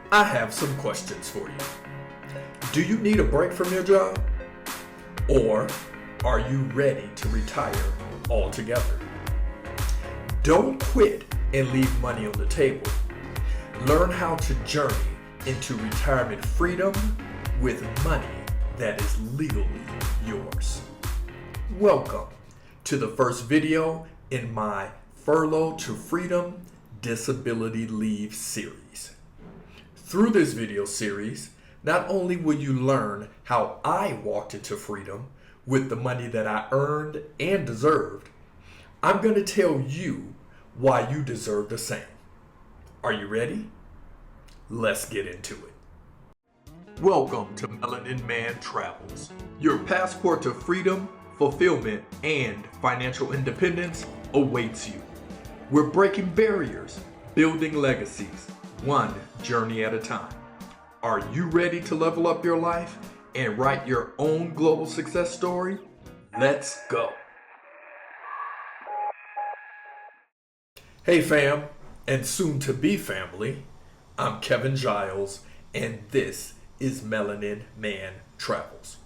I have some questions for you. Do you need a break from your job? Or are you ready to retire altogether? Don't quit and leave money on the table. Learn how to journey into retirement freedom with money that is legally yours. Welcome to the first video in my Furlough to Freedom Disability Leave series. Through this video series, not only will you learn how I walked into freedom with the money that I earned and deserved, I'm going to tell you why you deserve the same. Are you ready? Let's get into it. Welcome to Melanin Man Travels, your passport to freedom, fulfillment, and financial independence awaits you. We're breaking barriers, building legacies, one journey at a time. Are you ready to level up your life and write your own global success story? Let's go. Hey fam, and soon to be family, I'm Kevin Giles, and this is Melanin Man Travels.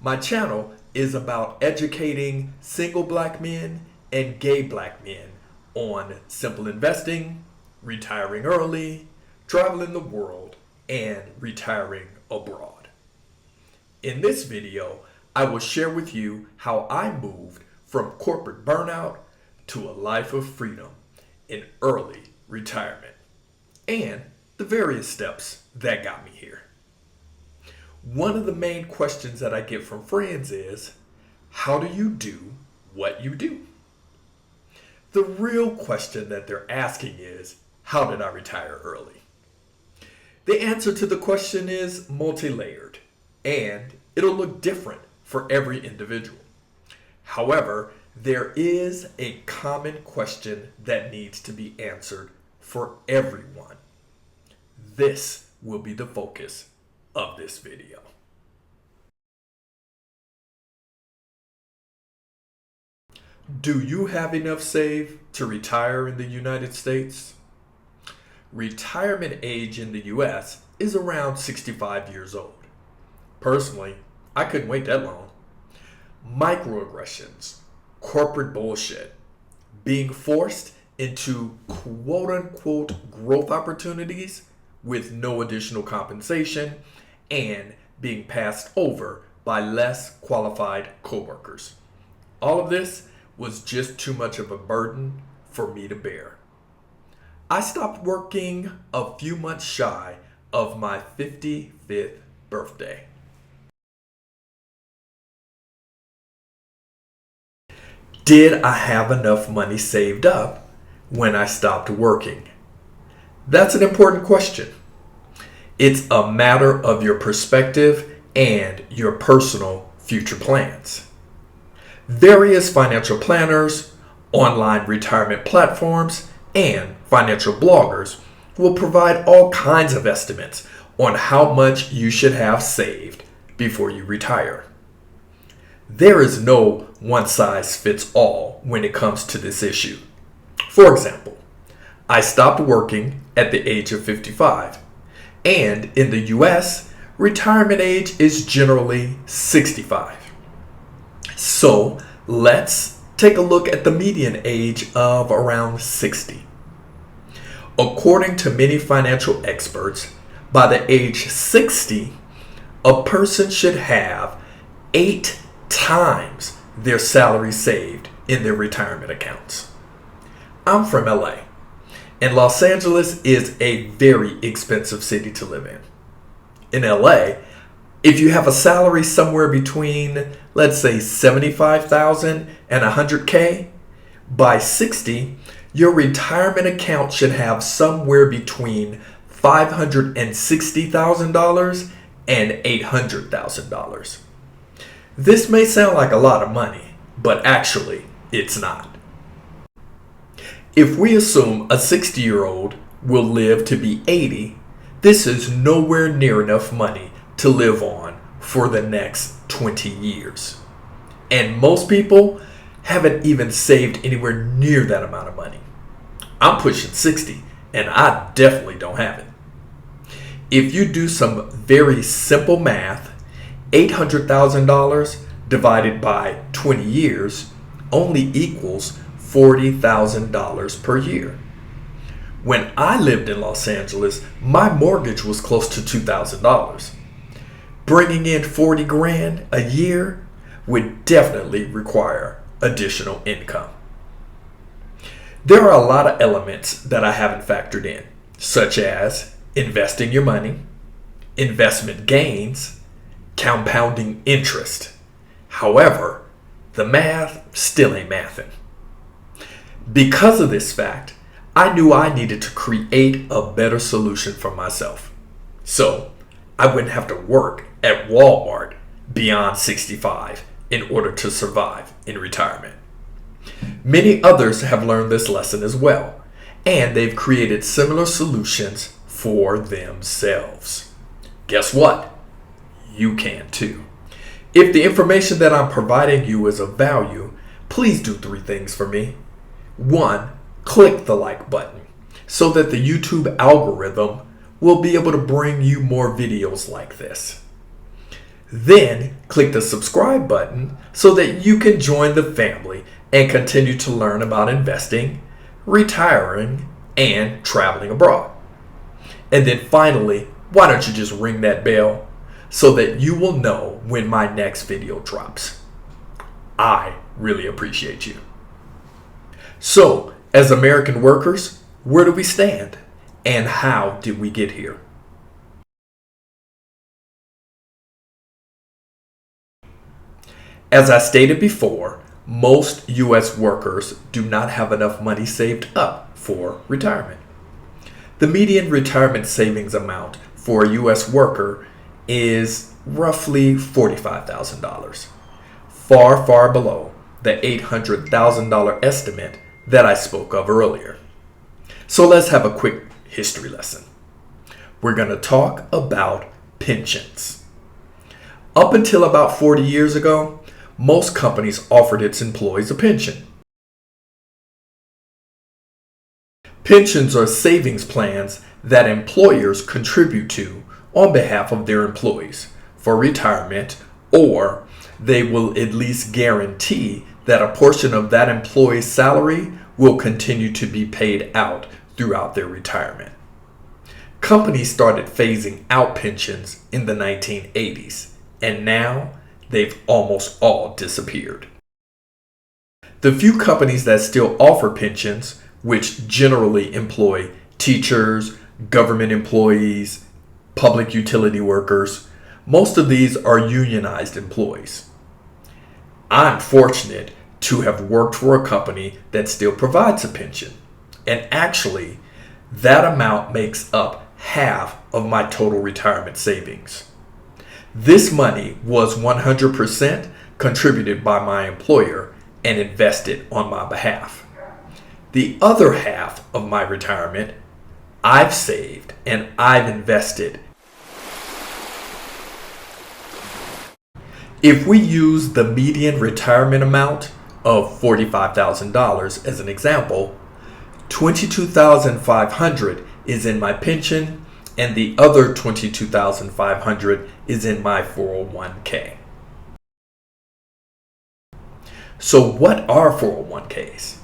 My channel is about educating single black men and gay black men on simple investing, retiring early, traveling the world, and retiring abroad. In this video, I will share with you how I moved from corporate burnout to a life of freedom in early retirement, and the various steps that got me here. One of the main questions that I get from friends is, how do you do what you do? The real question that they're asking is, how did I retire early? The answer to the question is multi-layered, and it'll look different for every individual. However, there is a common question that needs to be answered for everyone. This will be the focus of this video. Do you have enough saved to retire in the United States? Retirement age in the US is around 65 years old. Personally, I couldn't wait that long. Microaggressions, corporate bullshit, being forced into quote-unquote growth opportunities with no additional compensation, and being passed over by less qualified coworkers. All of this was just too much of a burden for me to bear. I stopped working a few months shy of my 55th birthday. Did I have enough money saved up when I stopped working? That's an important question. It's a matter of your perspective and your personal future plans. Various financial planners, online retirement platforms, and financial bloggers will provide all kinds of estimates on how much you should have saved before you retire. There is no one-size-fits-all when it comes to this issue. For example, I stopped working at the age of 55, and in the US, retirement age is generally 65. So let's take a look at the median age of around 60. According to many financial experts, by the age 60, a person should have 8 times their salary saved in their retirement accounts. I'm from LA, and Los Angeles is a very expensive city to live in. In LA, if you have a salary somewhere between, let's say, $75,000 and $100K, by 60, your retirement account should have somewhere between $560,000 and $800,000. This may sound like a lot of money, but actually, it's not. If we assume a 60-year-old will live to be 80, this is nowhere near enough money to live on for the next 20 years. And most people haven't even saved anywhere near that amount of money. I'm pushing 60, and I definitely don't have it. If you do some very simple math, $800,000 divided by 20 years only equals $40,000 per year. When I lived in Los Angeles, my mortgage was close to $2,000. Bringing in 40 grand a year would definitely require additional income. There are a lot of elements that I haven't factored in, such as investing your money, investment gains, compounding interest. However, the math still ain't mathing. Because of this fact, I knew I needed to create a better solution for myself, so I wouldn't have to work at Walmart beyond 65 in order to survive in retirement. Many others have learned this lesson as well, and they've created similar solutions for themselves. Guess what? You can too. If the information that I'm providing you is of value, please do 3 things for me. 1, click the like button so that the YouTube algorithm will be able to bring you more videos like this. Then click the subscribe button so that you can join the family and continue to learn about investing, retiring, and traveling abroad. And then finally, why don't you just ring that bell so that you will know when my next video drops. I really appreciate you. So, as American workers, where do we stand? And how did we get here? As I stated before, most U.S. workers do not have enough money saved up for retirement. The median retirement savings amount for a U.S. worker is roughly $45,000, far, far below the $800,000 estimate that I spoke of earlier. So let's have a quick history lesson. We're going to talk about pensions. Up until about 40 years ago, most companies offered its employees a pension. Pensions are savings plans that employers contribute to on behalf of their employees for retirement, or they will at least guarantee that a portion of that employee's salary will continue to be paid out throughout their retirement. Companies started phasing out pensions in the 1980s, and now they've almost all disappeared. The few companies that still offer pensions, which generally employ teachers, government employees, public utility workers, most of these are unionized employees. I'm fortunate to have worked for a company that still provides a pension, and actually, that amount makes up half of my total retirement savings. This money was 100% contributed by my employer and invested on my behalf. The other half of my retirement, I've saved and I've invested. If we use the median retirement amount of $45,000 as an example, $22,500 is in my pension and the other $22,500 is in my 401k. So what are 401ks?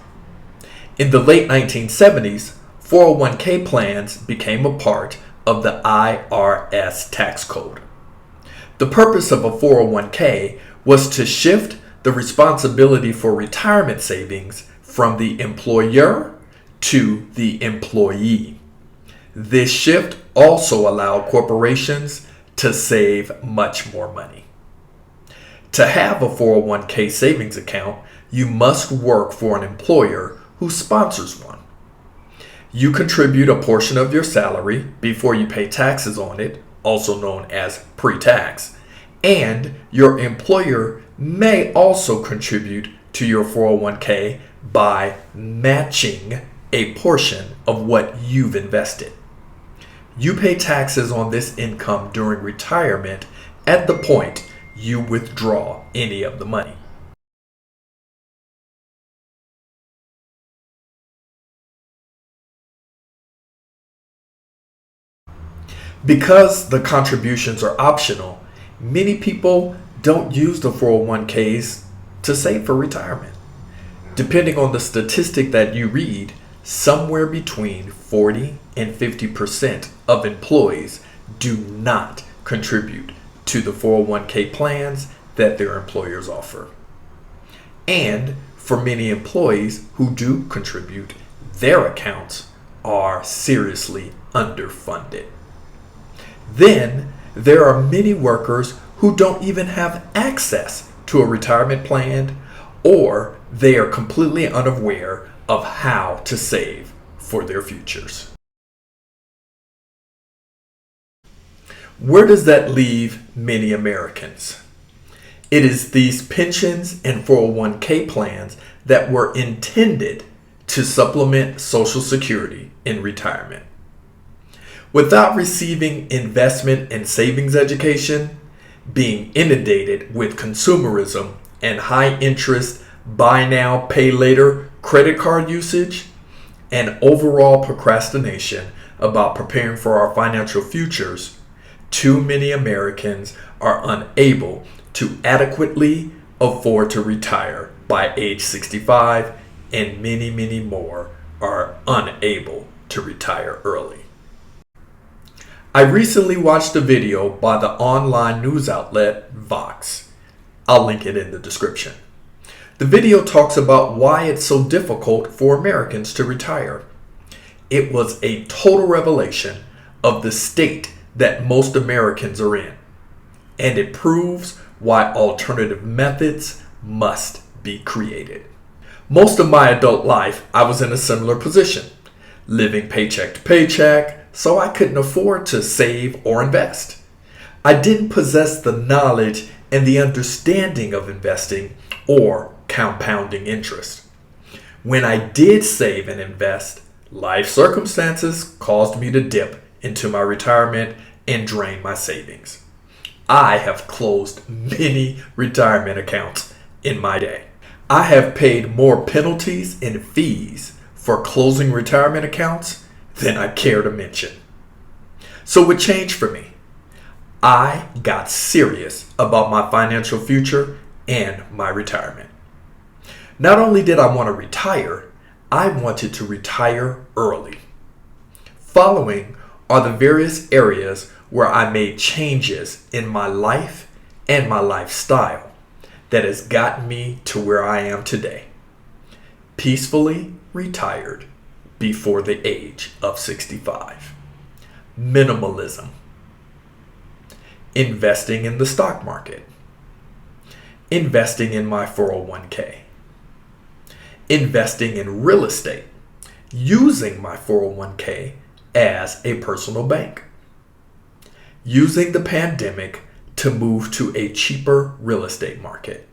In the late 1970s, 401k plans became a part of the IRS tax code. The purpose of a 401k was to shift the responsibility for retirement savings from the employer to the employee. This shift also allowed corporations to save much more money. To have a 401k savings account, you must work for an employer who sponsors one. You contribute a portion of your salary before you pay taxes on it, also known as pre-tax, and your employer may also contribute to your 401k by matching a portion of what you've invested. You pay taxes on this income during retirement at the point you withdraw any of the money. Because the contributions are optional, many people don't use the 401ks to save for retirement. Depending on the statistic that you read, somewhere between 40 and 50% of employees do not contribute to the 401k plans that their employers offer. And for many employees who do contribute, their accounts are seriously underfunded. Then there are many workers who don't even have access to a retirement plan, or they are completely unaware of how to save for their futures. Where does that leave many Americans? It is these pensions and 401k plans that were intended to supplement Social Security in retirement. Without receiving investment and savings education, being inundated with consumerism and high interest buy now, pay later credit card usage, and overall procrastination about preparing for our financial futures, too many Americans are unable to adequately afford to retire by age 65, and many more are unable to retire early. I recently watched a video by the online news outlet Vox. I'll link it in the description. The video talks about why it's so difficult for Americans to retire. It was a total revelation of the state that most Americans are in, and it proves why alternative methods must be created. Most of my adult life, I was in a similar position, living paycheck to paycheck, so I couldn't afford to save or invest. I didn't possess the knowledge and the understanding of investing or compounding interest. When I did save and invest, life circumstances caused me to dip into my retirement and drain my savings. I have closed many retirement accounts in my day. I have paid more penalties and fees for closing retirement accounts than I care to mention. So what changed for me? I got serious about my financial future and my retirement. Not only did I want to retire, I wanted to retire early. Following are the various areas where I made changes in my life and my lifestyle that has gotten me to where I am today. Peacefully retired before the age of 65. Minimalism. Investing in the stock market. Investing in my 401k. Investing in real estate. Using my 401k as a personal bank. Using the pandemic to move to a cheaper real estate market.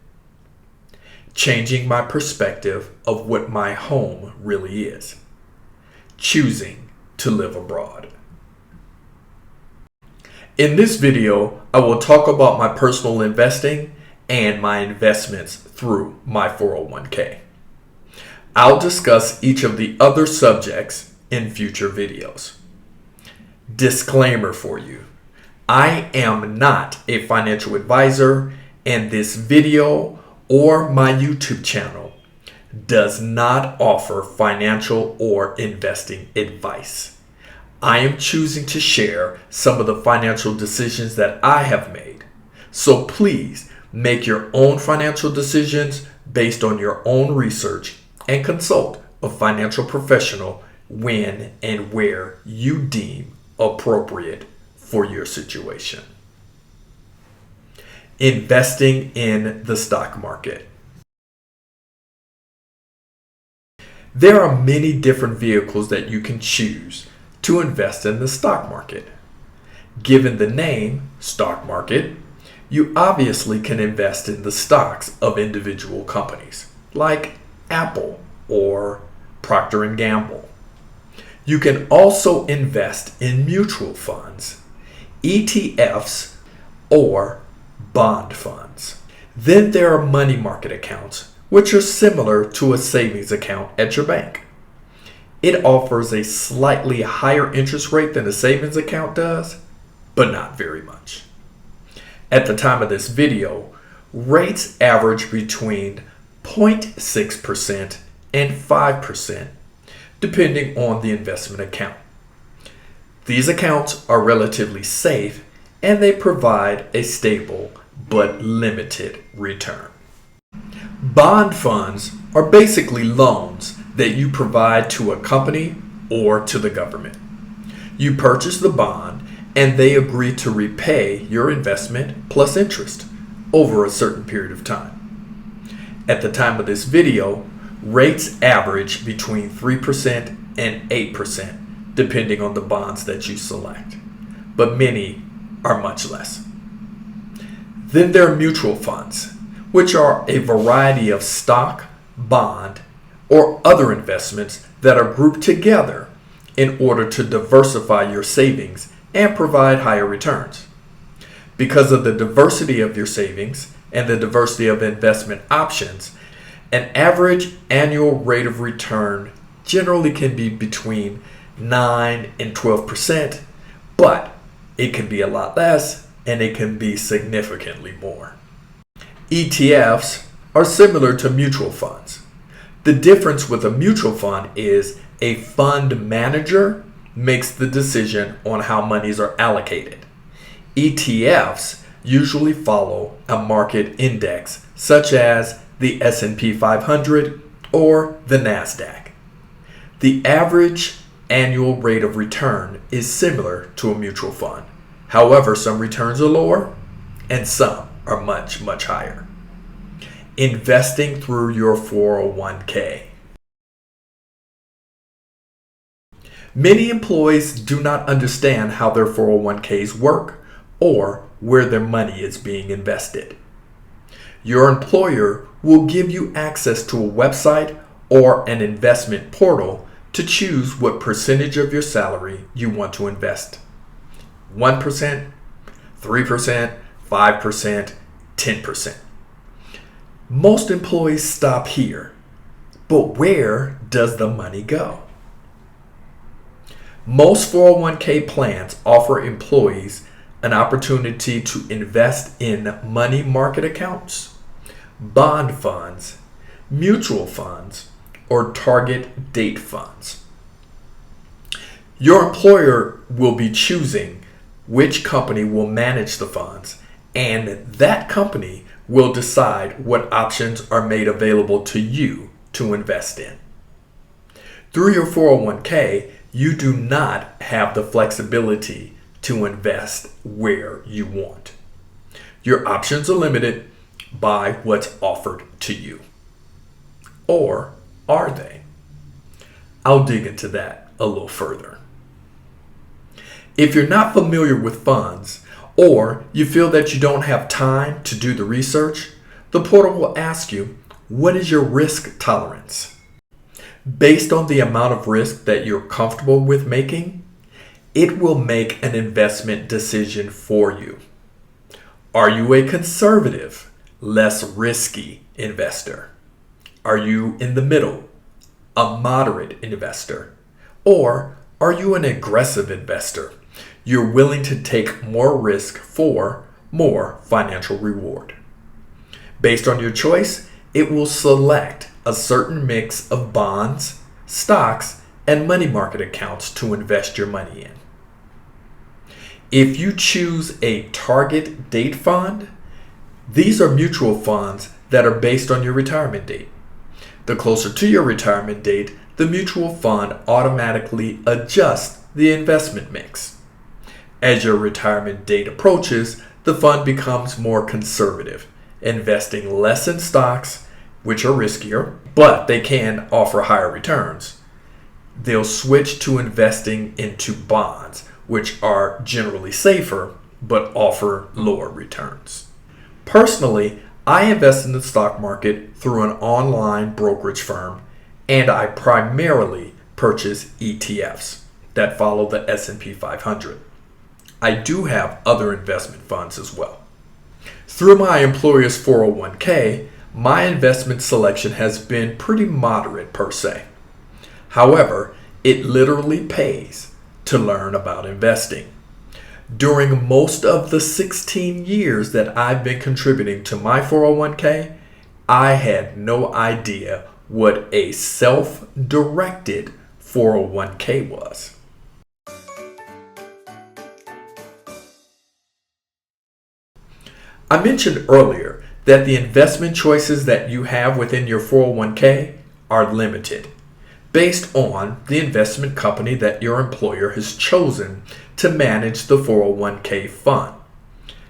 Changing my perspective of what my home really is. Choosing to live abroad. In this video, I will talk about my personal investing and my investments through my 401k. I'll discuss each of the other subjects in future videos. Disclaimer for you. I am not a financial advisor, and this video or my YouTube channel does not offer financial or investing advice. I am choosing to share some of the financial decisions that I have made. So please make your own financial decisions based on your own research and consult a financial professional when and where you deem appropriate for your situation. Investing in the stock market. There are many different vehicles that you can choose to invest in the stock market. Given the name stock market, you obviously can invest in the stocks of individual companies like Apple or Procter & Gamble. You can also invest in mutual funds, ETFs, or bond funds. Then there are money market accounts, which are similar to a savings account at your bank. It offers a slightly higher interest rate than a savings account does, but not very much. At the time of this video, rates average between 0.6% and 5%, depending on the investment account. These accounts are relatively safe and they provide a stable but limited return. Bond funds are basically loans that you provide to a company or to the government. You purchase the bond and they agree to repay your investment plus interest over a certain period of time. At the time of this video, rates average between 3% and 8%, depending on the bonds that you select, but many are much less. Then there are mutual funds, which are a variety of stock, bond, or other investments that are grouped together in order to diversify your savings and provide higher returns. Because of the diversity of your savings and the diversity of investment options, an average annual rate of return generally can be between 9 and 12%, but it can be a lot less and it can be significantly more. ETFs are similar to mutual funds. The difference with a mutual fund is a fund manager makes the decision on how monies are allocated. ETFs usually follow a market index such as the S&P 500 or the NASDAQ. The average annual rate of return is similar to a mutual fund. However, some returns are lower and some are much, much higher. Investing through your 401k. Many employees do not understand how their 401ks work or where their money is being invested. Your employer will give you access to a website or an investment portal to choose what percentage of your salary you want to invest. 1%, 3%, 5%, 10%. Most employees stop here, but where does the money go? Most 401k plans offer employees an opportunity to invest in money market accounts, bond funds, mutual funds, or target date funds. Your employer will be choosing which company will manage the funds, and that company will decide what options are made available to you to invest in. Through your 401k, you do not have the flexibility to invest where you want. Your options are limited by what's offered to you. Or are they? I'll dig into that a little further. If you're not familiar with funds, or you feel that you don't have time to do the research, the portal will ask you, what is your risk tolerance? Based on the amount of risk that you're comfortable with making, it will make an investment decision for you. Are you a conservative, less risky investor? Are you in the middle, a moderate investor? Or are you an aggressive investor? You're willing to take more risk for more financial reward. Based on your choice, it will select a certain mix of bonds, stocks, and money market accounts to invest your money in. If you choose a target date fund, these are mutual funds that are based on your retirement date. The closer to your retirement date, the mutual fund automatically adjusts the investment mix. As your retirement date approaches, the fund becomes more conservative, investing less in stocks, which are riskier, but they can offer higher returns. They'll switch to investing into bonds, which are generally safer, but offer lower returns. Personally, I invest in the stock market through an online brokerage firm, and I primarily purchase ETFs that follow the S&P 500. I do have other investment funds as well. Through my employer's 401k, my investment selection has been pretty moderate per se. However, it literally pays to learn about investing. During most of the 16 years that I've been contributing to my 401k, I had no idea what a self-directed 401k was. I mentioned earlier that the investment choices that you have within your 401k are limited, based on the investment company that your employer has chosen to manage the 401k fund.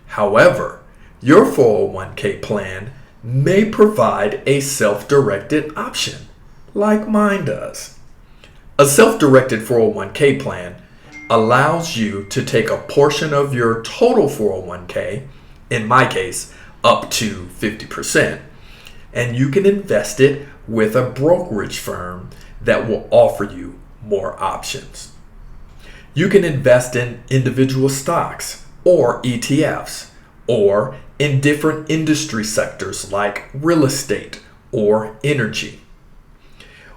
However, your 401k plan may provide a self-directed option, like mine does. A self-directed 401k plan allows you to take a portion of your total 401k, in my case, up to 50%, and you can invest it with a brokerage firm that will offer you more options. You can invest in individual stocks or ETFs, or in different industry sectors like real estate or energy.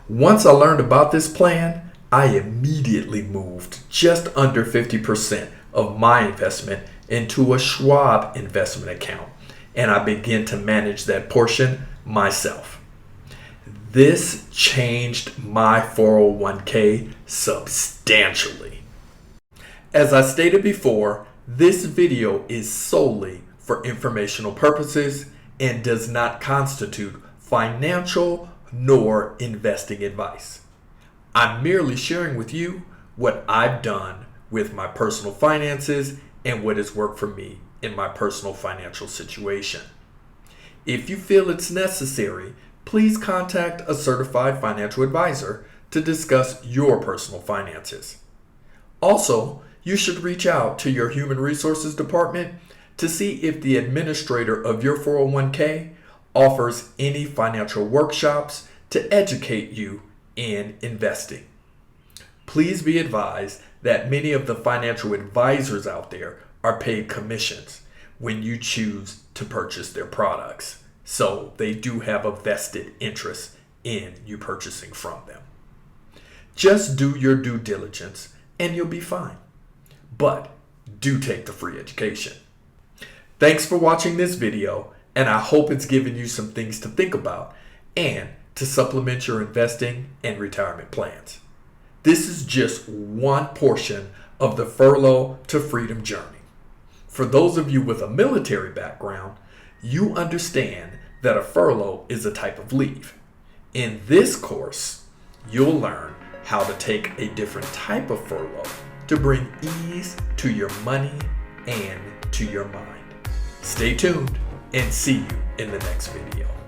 Once I learned about this plan, I immediately moved just under 50% of my investment into a Schwab investment account, and I began to manage that portion myself. This changed my 401k substantially. As I stated before, this video is solely for informational purposes and does not constitute financial nor investing advice. I'm merely sharing with you what I've done with my personal finances and what has worked for me in my personal financial situation. If you feel it's necessary, please contact a certified financial advisor to discuss your personal finances. Also, you should reach out to your human resources department to see if the administrator of your 401k offers any financial workshops to educate you in investing. Please be advised that many of the financial advisors out there are paid commissions when you choose to purchase their products. So they do have a vested interest in you purchasing from them. Just do your due diligence and you'll be fine. But do take the free education. Thanks for watching this video, and I hope it's given you some things to think about and to supplement your investing and retirement plans. This is just one portion of the Furlough to Freedom journey. For those of you with a military background, you understand that a furlough is a type of leave. In this course, you'll learn how to take a different type of furlough to bring ease to your money and to your mind. Stay tuned and see you in the next video.